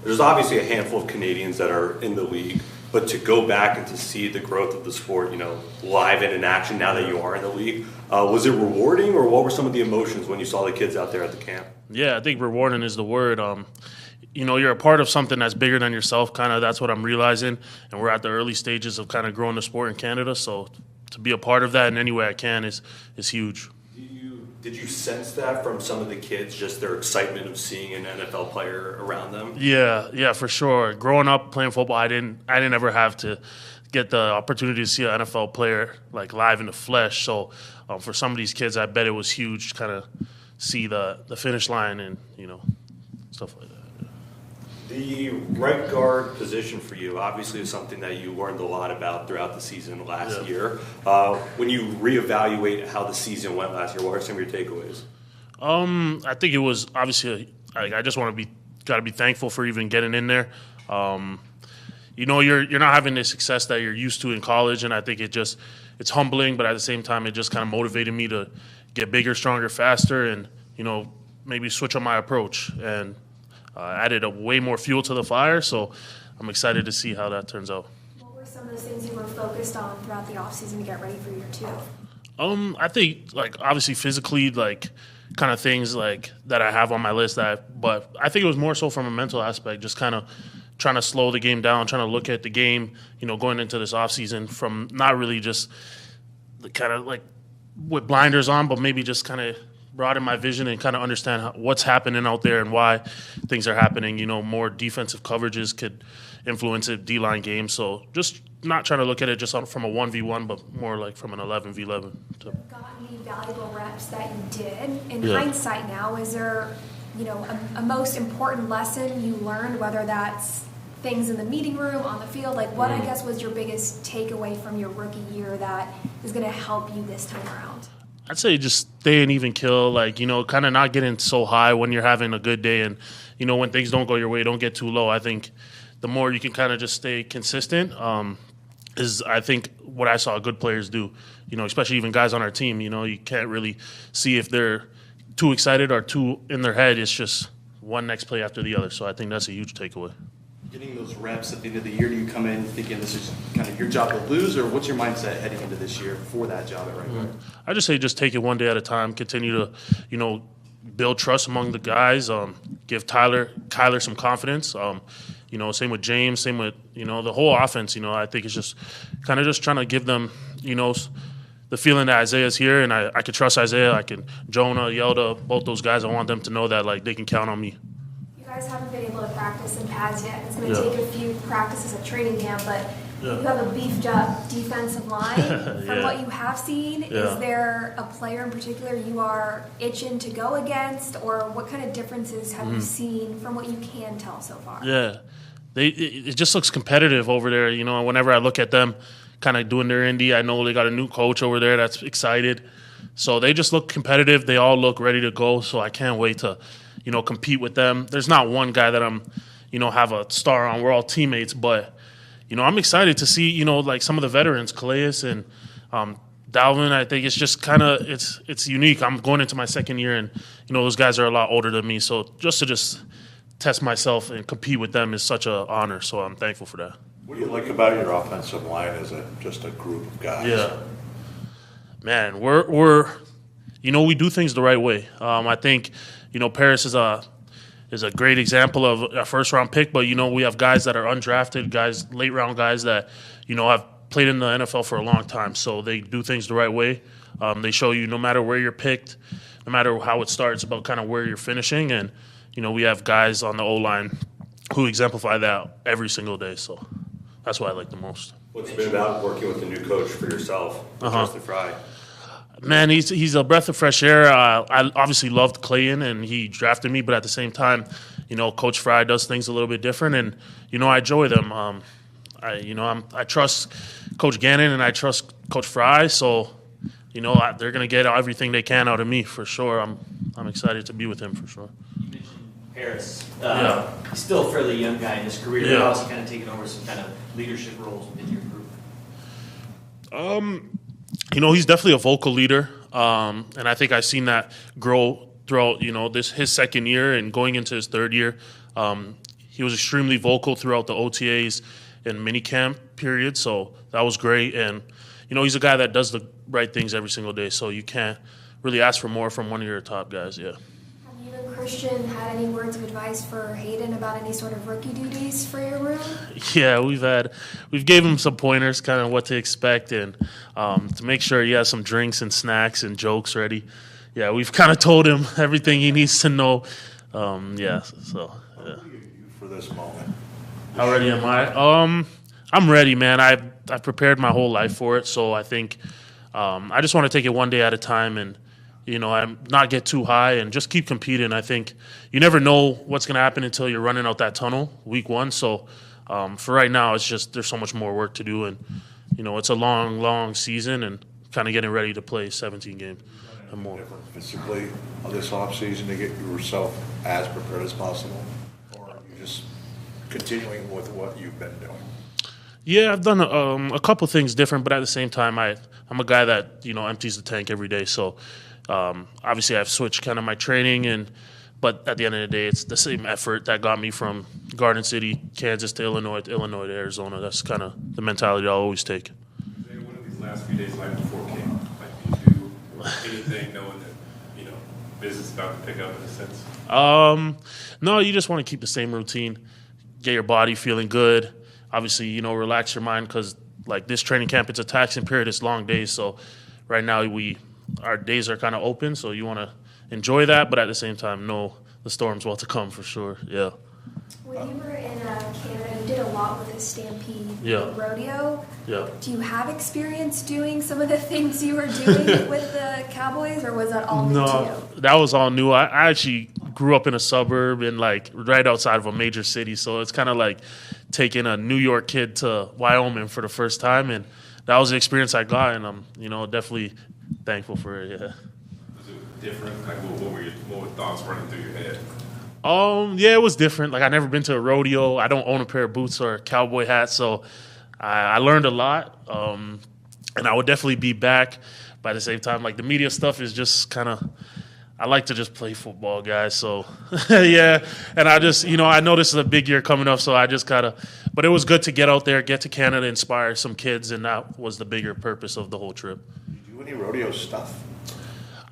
there's obviously a handful of Canadians that are in the league, but to go back and to see the growth of the sport, live and in action now that you are in the league, was it rewarding, or what were some of the emotions when you saw the kids out there at the camp? Yeah, I think rewarding is the word. You're a part of something that's bigger than yourself, kind of. That's what I'm realizing, and we're at the early stages of kind of growing the sport in Canada, so to be a part of that in any way I can is huge. Did you sense that from some of the kids, just their excitement of seeing an NFL player around them? Yeah, for sure. Growing up playing football, I didn't ever have to get the opportunity to see an NFL player like live in the flesh. So for some of these kids, I bet it was huge to kind of see the finish line and stuff like that. The right guard position for you obviously is something that you learned a lot about throughout the season last year. When you reevaluate how the season went last year, what are some of your takeaways? I think it was obviously I just got to be thankful for even getting in there. You're not having the success that you're used to in college, and I think it's humbling, but at the same time, it just kind of motivated me to get bigger, stronger, faster, and maybe switch on my approach and added a way more fuel to the fire. So I'm excited to see how that turns out. What were some of those things you were focused on throughout the offseason to get ready for year two? I think obviously physically kind of things that I have on my list but I think it was more so from a mental aspect, just kind of trying to slow the game down, trying to look at the game, going into this offseason from not really just kind of with blinders on, but maybe just kind of broaden my vision and kind of understand what's happening out there and why things are happening. More defensive coverages could influence a D-line game. So just not trying to look at it just from a 1v1, but more from an 11v11. You've got any valuable reps that you did. In hindsight now, is there, a most important lesson you learned, whether that's things in the meeting room, on the field? What, I guess, was your biggest takeaway from your rookie year that is going to help you this time around? I'd say just stay an even kill, kind of not getting so high when you're having a good day, and, when things don't go your way, don't get too low. I think the more you can kind of just stay consistent is, I think, what I saw good players do, especially even guys on our team. You can't really see if they're too excited or too in their head. It's just one next play after the other. So I think that's a huge takeaway. Getting those reps at the end of the year, do you come in thinking this is kind of your job to lose, or what's your mindset heading into this year for that job at right guard? I just say just take it one day at a time, continue to, build trust among the guys, give Kyler some confidence, same with James, same with, the whole offense. I think it's just kind of just trying to give them, the feeling that Isaiah's here, and I can trust Isaiah. Jonah, Yelda, both those guys, I want them to know that, they can count on me. You guys haven't been able to practice in pads yet. It's going to take a few practices at training camp, but you have a beefed up defensive line. From what you have seen, is there a player in particular you are itching to go against, or what kind of differences have you seen from what you can tell so far? Yeah, it just looks competitive over there. Whenever I look at them kind of doing their indie, I know they got a new coach over there that's excited. So they just look competitive. They all look ready to go, so I can't wait to compete with them. There's not one guy that I'm, have a star on. We're all teammates, but, I'm excited to see, some of the veterans, Calais and Dalvin. I think it's just kind of, it's unique. I'm going into my second year, and, those guys are a lot older than me. So just to test myself and compete with them is such an honor. So I'm thankful for that. What do you like about your offensive line as just a group of guys? Yeah. Man, we're we do things the right way. I think, Paris is a great example of a first-round pick, but, we have guys that are undrafted, guys, late-round guys that, have played in the NFL for a long time. So they do things the right way. They show you no matter where you're picked, no matter how it starts, about kind of where you're finishing. And, we have guys on the O-line who exemplify that every single day. So that's what I like the most. What's it been about working with a new coach for yourself, Justin Fry? Man, he's a breath of fresh air. I obviously loved Clayton, and he drafted me, but at the same time, Coach Fry does things a little bit different, and I enjoy them. I trust Coach Gannon and I trust Coach Fry, so they're gonna get everything they can out of me for sure. I'm excited to be with him for sure. You mentioned Harris. He's still a fairly young guy in his career. Yeah. How's he kind of taking over some kind of leadership roles within your group? He's definitely a vocal leader, and I think I've seen that grow throughout, his second year and going into his third year. he was extremely vocal throughout the OTAs and minicamp period, so that was great. And, he's a guy that does the right things every single day, so you can't really ask for more from one of your top guys, yeah. Have you and Christian had any words of advice for Hayden about any sort of rookie duties for your room? Yeah, we've gave him some pointers, kind of what to expect, and to make sure he has some drinks and snacks and jokes ready. Yeah, we've kind of told him everything he needs to know. Yeah. For this moment. How ready am I? I'm ready, man. I've prepared my whole life for it, so I think I just want to take it one day at a time and, I'm not get too high and just keep competing. I think you never know what's going to happen until you're running out that tunnel week one. So for right now, it's just there's so much more work to do. And, it's a long, long season and kind of getting ready to play 17 games and more. Different physically on this offseason to get yourself as prepared as possible? Or are you just continuing with what you've been doing? Yeah, I've done a couple things different, but at the same time, I'm a guy that, empties the tank every day. So obviously I've switched kind of my training, but at the end of the day, it's the same effort that got me from Garden City, Kansas to Illinois to Arizona. That's kind of the mentality I'll always take. One of these last few days right before camp, like do you do anything knowing that, business is about to pick up in a sense? No, you just want to keep the same routine, get your body feeling good. Obviously, relax your mind because, like, this training camp, it's a taxing period. It's long days. So right now our days are kind of open, so you want to enjoy that, but at the same time, know the storm's about to come for sure. Yeah. When you were in Canada, you did a lot with the Stampede rodeo. Yeah. Do you have experience doing some of the things you were doing with the Cowboys, or was that all new to you? That was all new. I actually grew up in a suburb and, like, right outside of a major city, so it's kind of like taking a New York kid to Wyoming for the first time, and that was the experience I got, and I'm, definitely thankful for it, yeah. Was it different? Like, what were thoughts running through your head? Yeah, it was different. Like, I've never been to a rodeo. I don't own a pair of boots or a cowboy hat, so I learned a lot, and I would definitely be back. But at the same time, like, the media stuff is just kind of, I like to just play football, guys. So, yeah, and I just, I know this is a big year coming up, so I just but it was good to get out there, get to Canada, inspire some kids, and that was the bigger purpose of the whole trip. Do you do any rodeo stuff?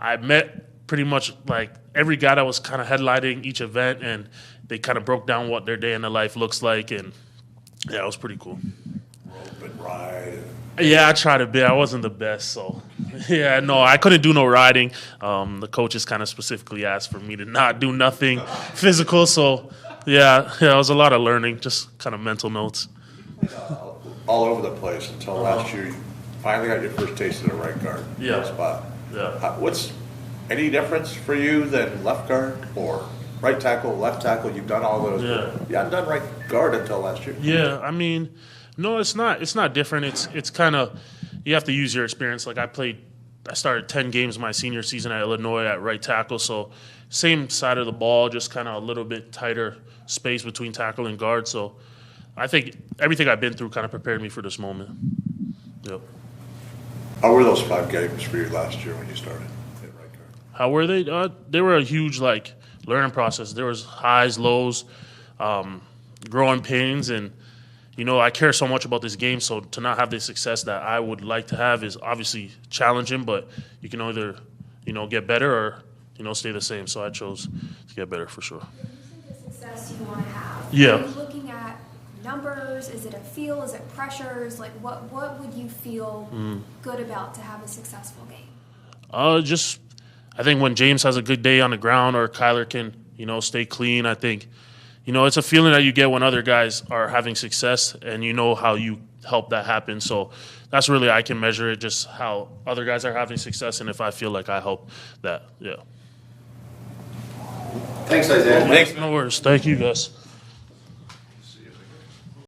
I met pretty much like every guy that was kind of headlining each event, and they kind of broke down what their day in their life looks like, and yeah, it was pretty cool. Rope and ride. Yeah, I tried a bit. I wasn't the best, so yeah, no, I couldn't do no riding. The coaches kind of specifically asked for me to not do nothing physical, so yeah, it was a lot of learning, just kind of mental notes. All over the place until last year. You finally got your first taste of the right guard spot. Yeah. What's any difference for you than left guard or right tackle, left tackle? You've done all those. Yeah. You hadn't done right guard until last year. Yeah, I mean, no, it's not. It's not different. It's kind of, you have to use your experience. Like, I started 10 games my senior season at Illinois at right tackle, so same side of the ball, just kind of a little bit tighter space between tackle and guard. So I think everything I've been through kind of prepared me for this moment. Yep. How were those 5 games for you last year when you started at right guard? How were they? They were a huge, like, learning process. There was highs, lows, growing pains, and I care so much about this game, so to not have the success that I would like to have is obviously challenging, but you can either, get better or, stay the same. So I chose to get better for sure. The success you want to have. Yeah. Are you looking at numbers? Is it a feel? Is it pressures? Like, what would you feel good about to have a successful game? I think when James has a good day on the ground or Kyler can, stay clean, I think, it's a feeling that you get when other guys are having success and you know how you help that happen. So that's really, I can measure it, just how other guys are having success and if I feel like I help that, yeah. Thanks, Isaiah. No worries. Thank you, guys.